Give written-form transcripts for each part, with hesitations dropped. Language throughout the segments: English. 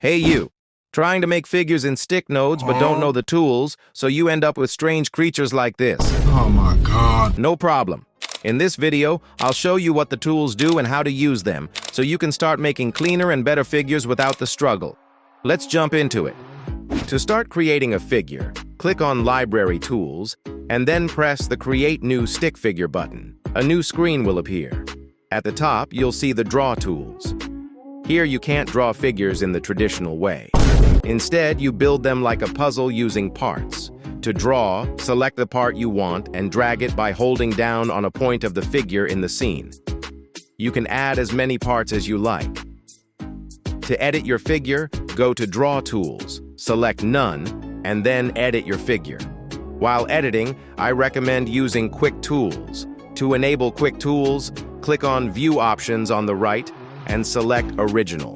Hey you! Trying to make figures in Sticknodes but don't know the tools, so you end up with strange creatures like this. Oh my god. No problem. In this video, I'll show you what the tools do and how to use them, so you can start making cleaner and better figures without the struggle. Let's jump into it. To start creating a figure, click on Library Tools, and then press the Create New Stick Figure button. A new screen will appear. At the top, you'll see the Draw tools. Here you can't draw figures in the traditional way. Instead, you build them like a puzzle using parts. To draw, select the part you want and drag it by holding down on a point of the figure in the scene. You can add as many parts as you like. To edit your figure, go to Draw Tools, select None, and then edit your figure. While editing, I recommend using Quick Tools. To enable Quick Tools, click on View Options on the right and select Original.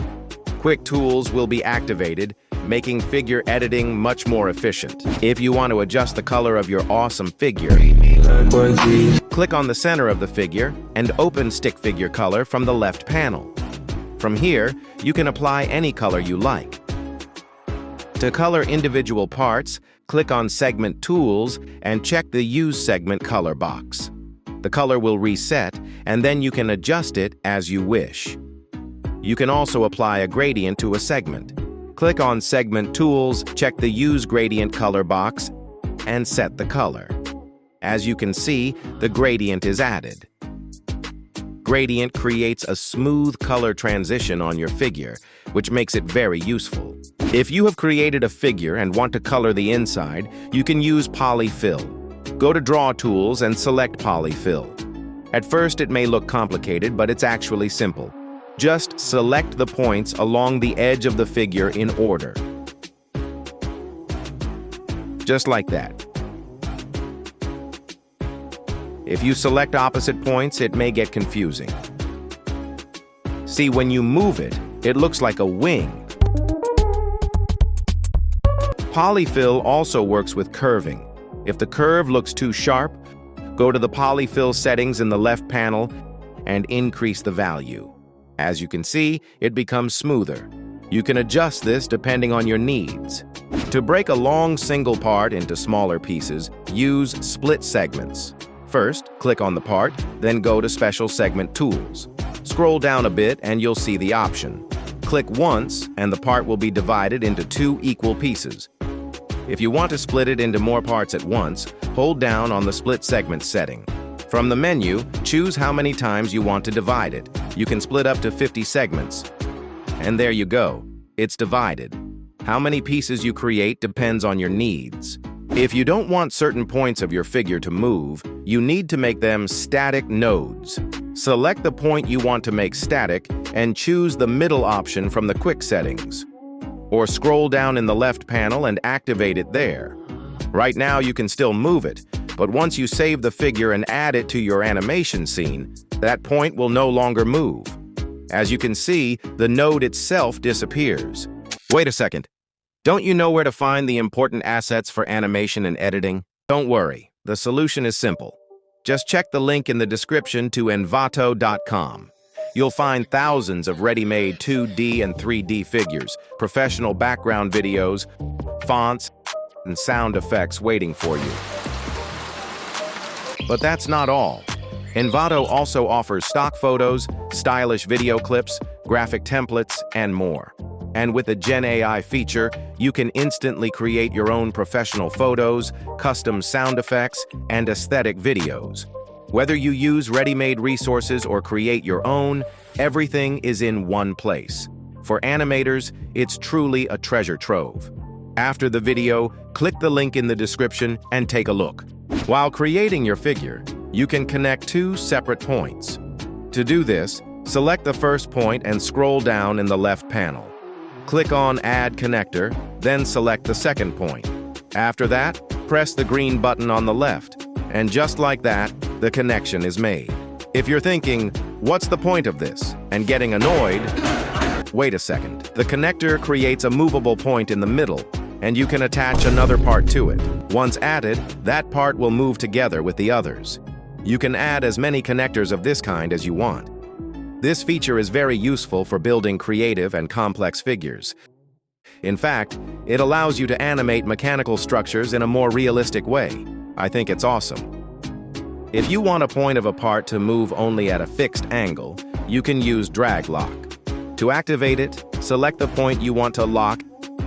Quick Tools will be activated, making figure editing much more efficient. If you want to adjust the color of your awesome figure, click on the center of the figure and open Stick Figure Color from the left panel. From here, you can apply any color you like. To color individual parts, click on Segment Tools and check the Use Segment Color box. The color will reset, and then you can adjust it as you wish. You can also apply a gradient to a segment. Click on Segment Tools, check the Use Gradient Color box, and set the color. As you can see, the gradient is added. Gradient creates a smooth color transition on your figure, which makes it very useful. If you have created a figure and want to color the inside, you can use Polyfill. Go to Draw Tools and select Polyfill. At first, it may look complicated, but it's actually simple. Just select the points along the edge of the figure in order. Just like that. If you select opposite points, it may get confusing. See, when you move it, it looks like a wing. Polyfill also works with curving. If the curve looks too sharp, go to the Polyfill settings in the left panel and increase the value. As you can see, it becomes smoother. You can adjust this depending on your needs. To break a long single part into smaller pieces, use split segments. First, click on the part, then go to Special Segment Tools. Scroll down a bit and you'll see the option. Click once and the part will be divided into 2 equal pieces. If you want to split it into more parts at once, hold down on the Split Segment setting. From the menu, choose how many times you want to divide it. You can split up to 50 segments. And there you go. It's divided. How many pieces you create depends on your needs. If you don't want certain points of your figure to move, you need to make them static nodes. Select the point you want to make static and choose the middle option from the quick settings. Or scroll down in the left panel and activate it there. Right now you can still move it, but once you save the figure and add it to your animation scene, that point will no longer move. As you can see, the node itself disappears. Wait a second. Don't you know where to find the important assets for animation and editing? Don't worry, the solution is simple. Just check the link in the description to Envato.com. You'll find thousands of ready-made 2D and 3D figures, professional background videos, fonts, and sound effects waiting for you. But that's not all. Envato also offers stock photos, stylish video clips, graphic templates, and more. And with the Gen AI feature, you can instantly create your own professional photos, custom sound effects, and aesthetic videos. Whether you use ready-made resources or create your own, everything is in one place. For animators, it's truly a treasure trove. After the video, click the link in the description and take a look. While creating your figure, you can connect 2 separate points. To do this, select the first point and scroll down in the left panel. Click on Add Connector, then select the second point. After that, press the green button on the left, and just like that, the connection is made. If you're thinking, what's the point of this, and getting annoyed, wait a second. The connector creates a movable point in the middle, and you can attach another part to it. Once added, that part will move together with the others. You can add as many connectors of this kind as you want. This feature is very useful for building creative and complex figures. In fact, it allows you to animate mechanical structures in a more realistic way. I think it's awesome. If you want a point of a part to move only at a fixed angle, you can use drag lock. To activate it, select the point you want to lock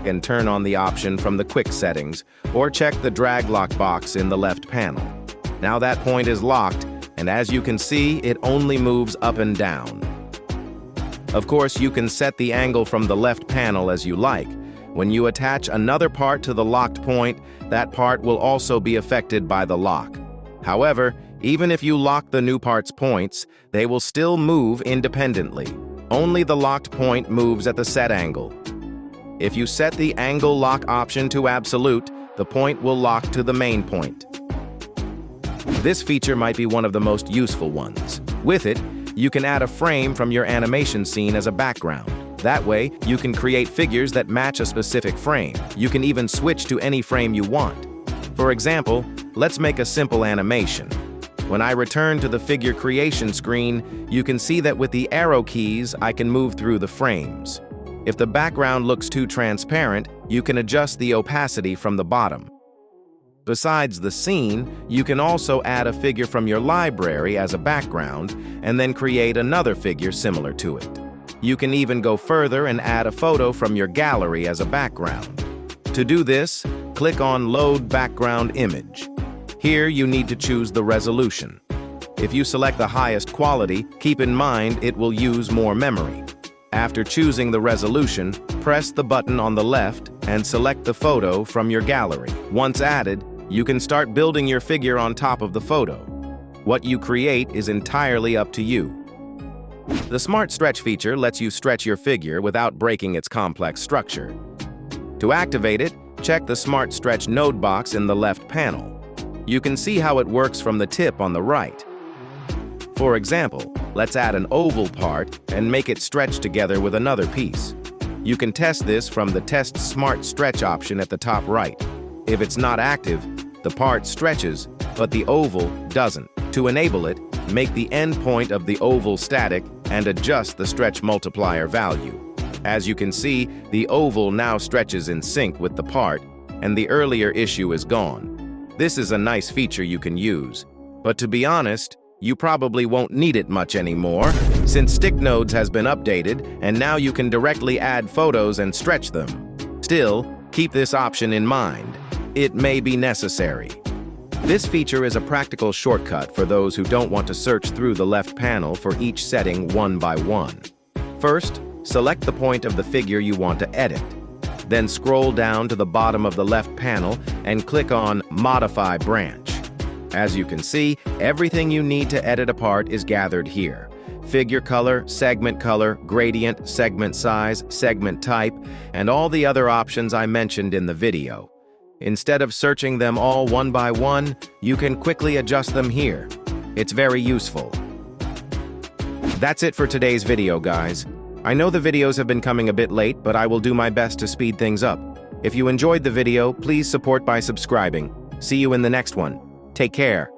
and turn on the option from the quick settings, or check the drag lock box in the left panel. Now that point is locked, and as you can see, it only moves up and down. Of course, you can set the angle from the left panel as you like. When you attach another part to the locked point, that part will also be affected by the lock. However, even if you lock the new part's points, they will still move independently. Only the locked point moves at the set angle. If you set the angle lock option to absolute, the point will lock to the main point. This feature might be one of the most useful ones. With it, you can add a frame from your animation scene as a background. That way, you can create figures that match a specific frame. You can even switch to any frame you want. For example, let's make a simple animation. When I return to the figure creation screen, you can see that with the arrow keys, I can move through the frames. If the background looks too transparent, you can adjust the opacity from the bottom. Besides the scene, you can also add a figure from your library as a background and then create another figure similar to it. You can even go further and add a photo from your gallery as a background. To do this, click on Load Background Image. Here you need to choose the resolution. If you select the highest quality, keep in mind it will use more memory. After choosing the resolution, press the button on the left and select the photo from your gallery. Once added, you can start building your figure on top of the photo. What you create is entirely up to you. The Smart Stretch feature lets you stretch your figure without breaking its complex structure. To activate it, check the Smart Stretch node box in the left panel. You can see how it works from the tip on the right. For example, let's add an oval part and make it stretch together with another piece. You can test this from the Test Smart Stretch option at the top right. If it's not active, the part stretches, but the oval doesn't. To enable it, make the end point of the oval static and adjust the stretch multiplier value. As you can see, the oval now stretches in sync with the part, and the earlier issue is gone. This is a nice feature you can use, but to be honest, you probably won't need it much anymore, since Sticknodes has been updated, and now you can directly add photos and stretch them. Still, keep this option in mind. It may be necessary. This feature is a practical shortcut for those who don't want to search through the left panel for each setting one by one. First, select the point of the figure you want to edit. Then scroll down to the bottom of the left panel and click on Modify Branch. As you can see, everything you need to edit a part is gathered here. Figure color, segment color, gradient, segment size, segment type, and all the other options I mentioned in the video. Instead of searching them all one by one, you can quickly adjust them here. It's very useful. That's it for today's video, guys. I know the videos have been coming a bit late, but I will do my best to speed things up. If you enjoyed the video, please support by subscribing. See you in the next one. Take care.